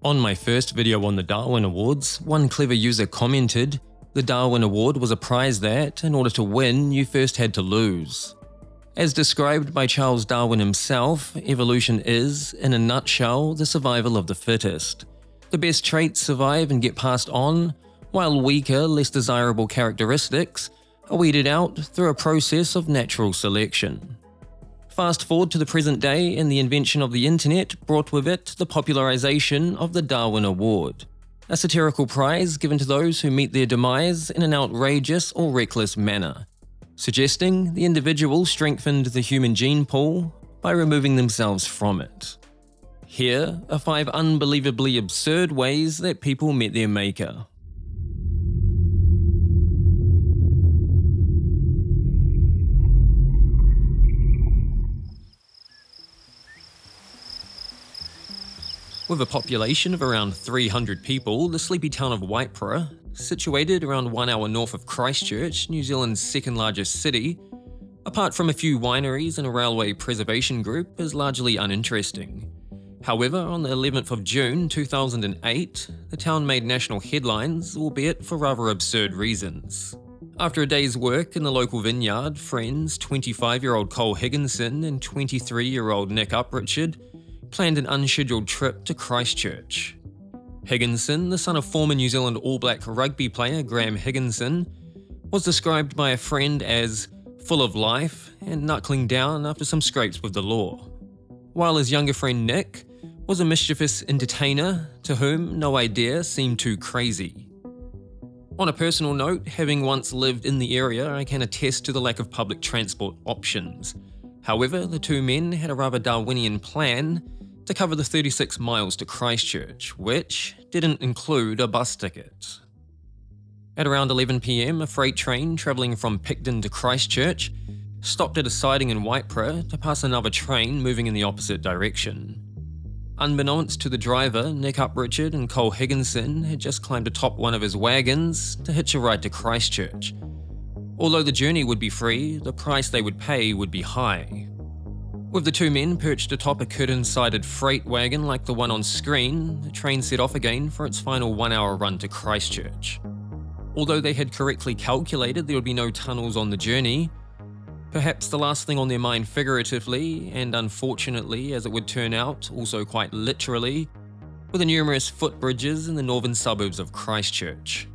On my first video on the Darwin Awards, one clever user commented, "The Darwin Award was a prize that, in order to win, you first had to lose." As described by Charles Darwin himself, evolution is, in a nutshell, the survival of the fittest. The best traits survive and get passed on, while weaker, less desirable characteristics are weeded out through a process of natural selection. Fast forward to the present day, and the invention of the internet brought with it the popularization of the Darwin Award, a satirical prize given to those who meet their demise in an outrageous or reckless manner, suggesting the individual strengthened the human gene pool by removing themselves from it. Here are 5 unbelievably absurd ways that people met their maker. With a population of around 300 people, the sleepy town of Waipara, situated around 1 hour north of Christchurch, New Zealand's second largest city, apart from a few wineries and a railway preservation group, is largely uninteresting. However, on the 11th of June 2008, the town made national headlines, albeit for rather absurd reasons. After a day's work in the local vineyard, friends 25-year-old Cole Higginson and 23-year-old Nick Uprichard planned an unscheduled trip to Christchurch. Higginson, the son of former New Zealand All Black rugby player Graham Higginson, was described by a friend as full of life and knuckling down after some scrapes with the law, while his younger friend Nick was a mischievous entertainer to whom no idea seemed too crazy. On a personal note, having once lived in the area, I can attest to the lack of public transport options. However, the two men had a rather Darwinian plan to cover the 36 miles to Christchurch, which didn't include a bus ticket. At around 11 PM, a freight train travelling from Picton to Christchurch stopped at a siding in Waipara to pass another train moving in the opposite direction. Unbeknownst to the driver, Nick Uprichard and Cole Higginson had just climbed atop one of his wagons to hitch a ride to Christchurch. Although the journey would be free, the price they would pay would be high. With the two men perched atop a curtain-sided freight wagon like the one on screen, the train set off again for its final 1 hour run to Christchurch. Although they had correctly calculated there would be no tunnels on the journey, perhaps the last thing on their mind figuratively, and unfortunately as it would turn out, also quite literally, were the numerous footbridges in the northern suburbs of Christchurch.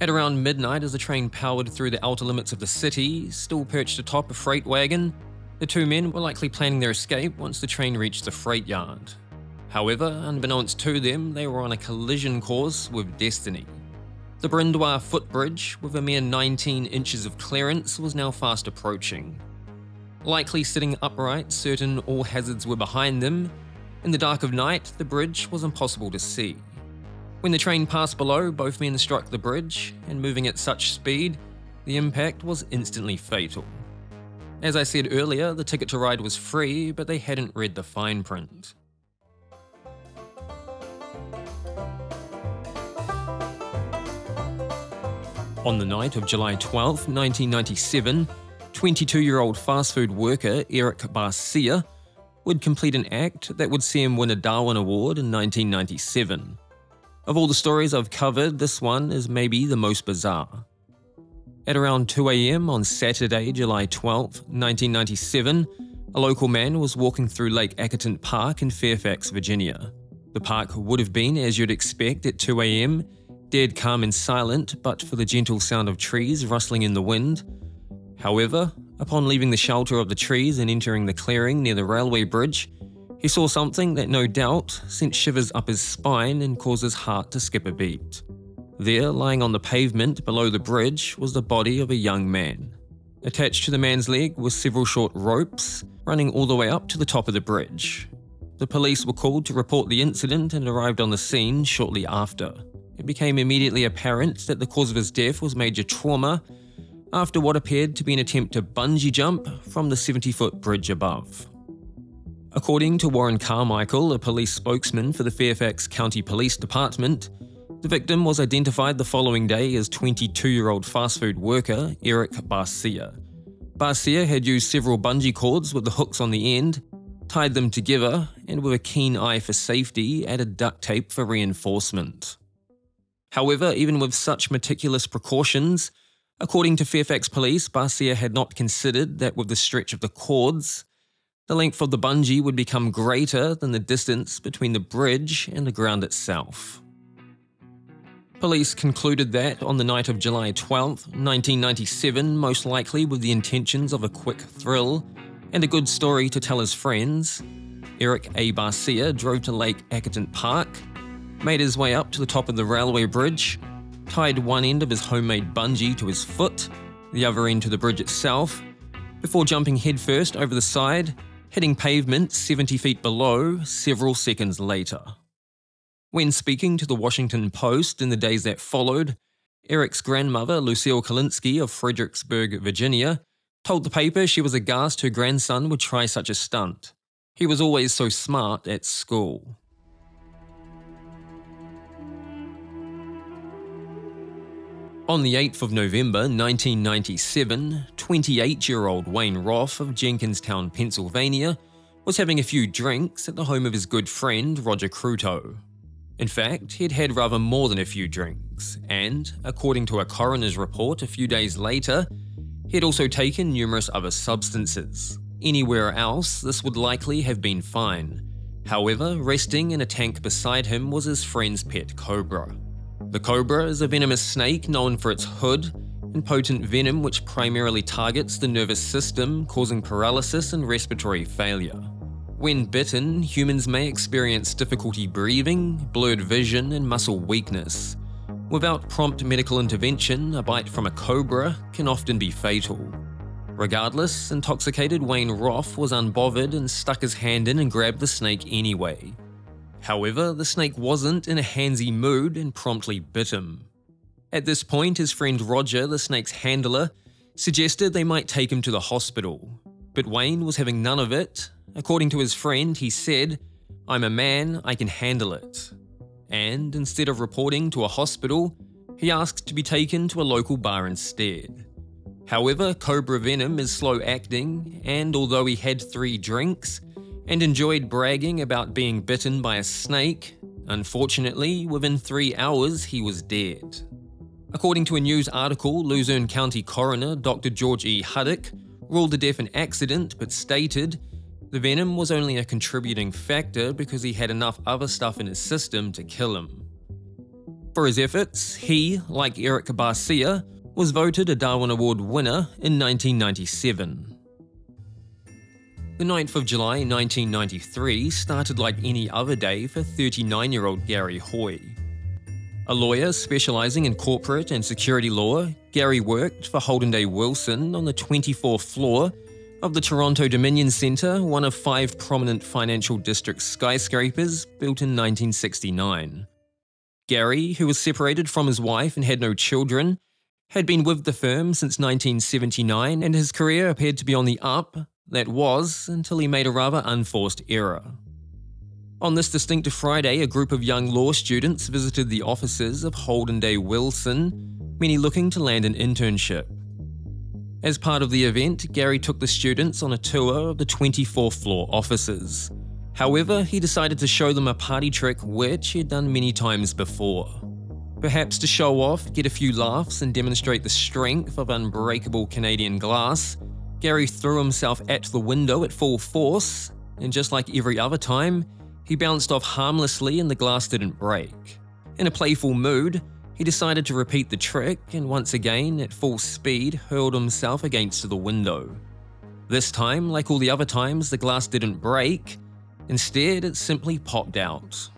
At around midnight, as the train powered through the outer limits of the city, still perched atop a freight wagon, the two men were likely planning their escape once the train reached the freight yard. However, unbeknownst to them, they were on a collision course with destiny. The Brindwa footbridge, with a mere 19 inches of clearance, was now fast approaching. Likely sitting upright, certain all hazards were behind them, in the dark of night, the bridge was impossible to see. When the train passed below, both men struck the bridge, and moving at such speed, the impact was instantly fatal. As I said earlier, the ticket to ride was free, but they hadn't read the fine print. On the night of July 12, 1997, 22-year-old fast food worker Eric Barcia would complete an act that would see him win a Darwin Award in 1997. Of all the stories I've covered, this one is maybe the most bizarre. At around 2 AM on Saturday, July 12, 1997, a local man was walking through Lake Ackerton Park in Fairfax, Virginia. The park would have been, as you'd expect at 2 AM, dead calm and silent, but for the gentle sound of trees rustling in the wind. However, upon leaving the shelter of the trees and entering the clearing near the railway bridge, he saw something that no doubt sent shivers up his spine and caused his heart to skip a beat. There, lying on the pavement below the bridge, was the body of a young man. Attached to the man's leg were several short ropes, running all the way up to the top of the bridge. The police were called to report the incident and arrived on the scene shortly after. It became immediately apparent that the cause of his death was major trauma after what appeared to be an attempt to bungee jump from the 70-foot bridge above. According to Warren Carmichael, a police spokesman for the Fairfax County Police Department, the victim was identified the following day as 22-year-old fast food worker Eric Barcia. Barcia had used several bungee cords with the hooks on the end, tied them together, and with a keen eye for safety, added duct tape for reinforcement. However, even with such meticulous precautions, according to Fairfax Police, Barcia had not considered that with the stretch of the cords, the length of the bungee would become greater than the distance between the bridge and the ground itself. Police concluded that on the night of July 12, 1997, most likely with the intentions of a quick thrill and a good story to tell his friends, Eric A. Barcia drove to Lake Atherton Park, made his way up to the top of the railway bridge, tied one end of his homemade bungee to his foot, the other end to the bridge itself, before jumping headfirst over the side, hitting pavement 70 feet below several seconds later. When speaking to the Washington Post in the days that followed, Eric's grandmother, Lucille Kalinsky of Fredericksburg, Virginia, told the paper she was aghast her grandson would try such a stunt. He was always so smart at school. On the 8th of November 1997, 28-year-old Wayne Rath of Jenkinstown, Pennsylvania, was having a few drinks at the home of his good friend Roger Cruto. In fact, he'd had rather more than a few drinks, and, according to a coroner's report a few days later, he'd also taken numerous other substances. Anywhere else, this would likely have been fine. However, resting in a tank beside him was his friend's pet cobra. The cobra is a venomous snake known for its hood and potent venom which primarily targets the nervous system, causing paralysis and respiratory failure. When bitten, humans may experience difficulty breathing, blurred vision, and muscle weakness. Without prompt medical intervention, a bite from a cobra can often be fatal. Regardless, intoxicated Wayne Rath was unbothered and stuck his hand in and grabbed the snake anyway. However, the snake wasn't in a handsy mood and promptly bit him. At this point, his friend Roger, the snake's handler, suggested they might take him to the hospital. But Wayne was having none of it. According to his friend, he said, "I'm a man, I can handle it." And instead of reporting to a hospital, he asked to be taken to a local bar instead. However, cobra venom is slow acting, and although he had 3 drinks and enjoyed bragging about being bitten by a snake, unfortunately, within 3 hours he was dead. According to a news article, Luzerne County coroner Dr. George E. Huddick ruled the death an accident but stated the venom was only a contributing factor because he had enough other stuff in his system to kill him. For his efforts, he, like Eric Barcia, was voted a Darwin Award winner in 1997. The 9th of July 1993 started like any other day for 39-year-old Gary Hoy. A lawyer specializing in corporate and security law, Gary worked for Holden Day Wilson on the 24th floor of the Toronto Dominion Centre, one of 5 prominent financial district skyscrapers built in 1969. Gary, who was separated from his wife and had no children, had been with the firm since 1979 and his career appeared to be on the up, that was, until he made a rather unforced error. On this distinctive Friday, a group of young law students visited the offices of Holden Day Wilson, many looking to land an internship. As part of the event, Gary took the students on a tour of the 24th floor offices. However, he decided to show them a party trick which he had done many times before. Perhaps to show off, get a few laughs, and demonstrate the strength of unbreakable Canadian glass, Gary threw himself at the window at full force, and just like every other time, he bounced off harmlessly and the glass didn't break. In a playful mood, he decided to repeat the trick and once again, at full speed, hurled himself against the window. This time, like all the other times, the glass didn't break. Instead, it simply popped out.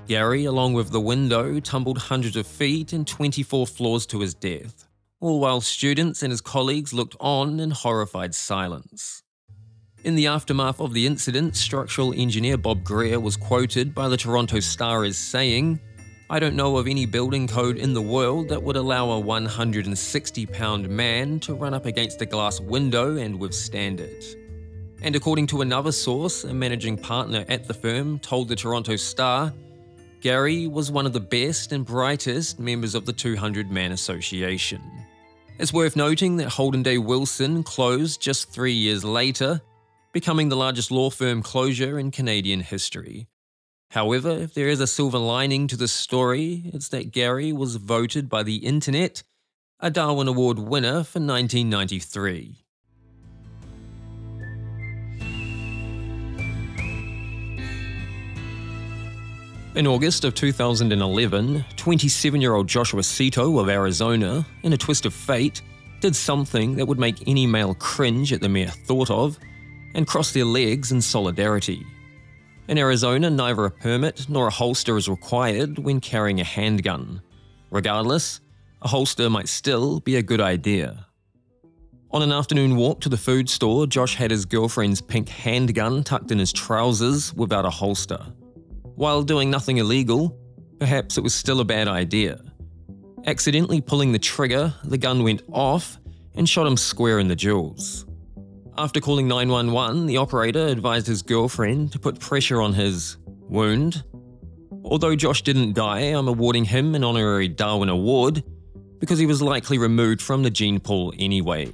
Gary, along with the window, tumbled hundreds of feet and 24 floors to his death, all while students and his colleagues looked on in horrified silence. In the aftermath of the incident, structural engineer Bob Greer was quoted by the Toronto Star as saying, "I don't know of any building code in the world that would allow a 160-pound man to run up against a glass window and withstand it." And according to another source, a managing partner at the firm told the Toronto Star, Gary was one of the best and brightest members of the 200-man association. It's worth noting that Holden Day Wilson closed just 3 years later, becoming the largest law firm closure in Canadian history. However, if there is a silver lining to this story, it's that Gary was voted by the internet a Darwin Award winner for 1993. In August of 2011, 27-year-old Joshua Sito of Arizona, in a twist of fate, did something that would make any male cringe at the mere thought of, and cross their legs in solidarity. In Arizona, neither a permit nor a holster is required when carrying a handgun. Regardless, a holster might still be a good idea. On an afternoon walk to the food store, Josh had his girlfriend's pink handgun tucked in his trousers without a holster. While doing nothing illegal, perhaps it was still a bad idea. Accidentally pulling the trigger, the gun went off and shot him square in the jewels. After calling 911, the operator advised his girlfriend to put pressure on his wound. Although Josh didn't die, I'm awarding him an honorary Darwin Award because he was likely removed from the gene pool anyway.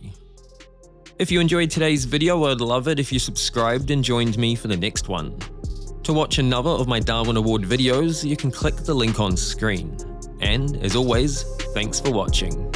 If you enjoyed today's video, I'd love it if you subscribed and joined me for the next one. To watch another of my Darwin Award videos, you can click the link on screen. And, as always, thanks for watching.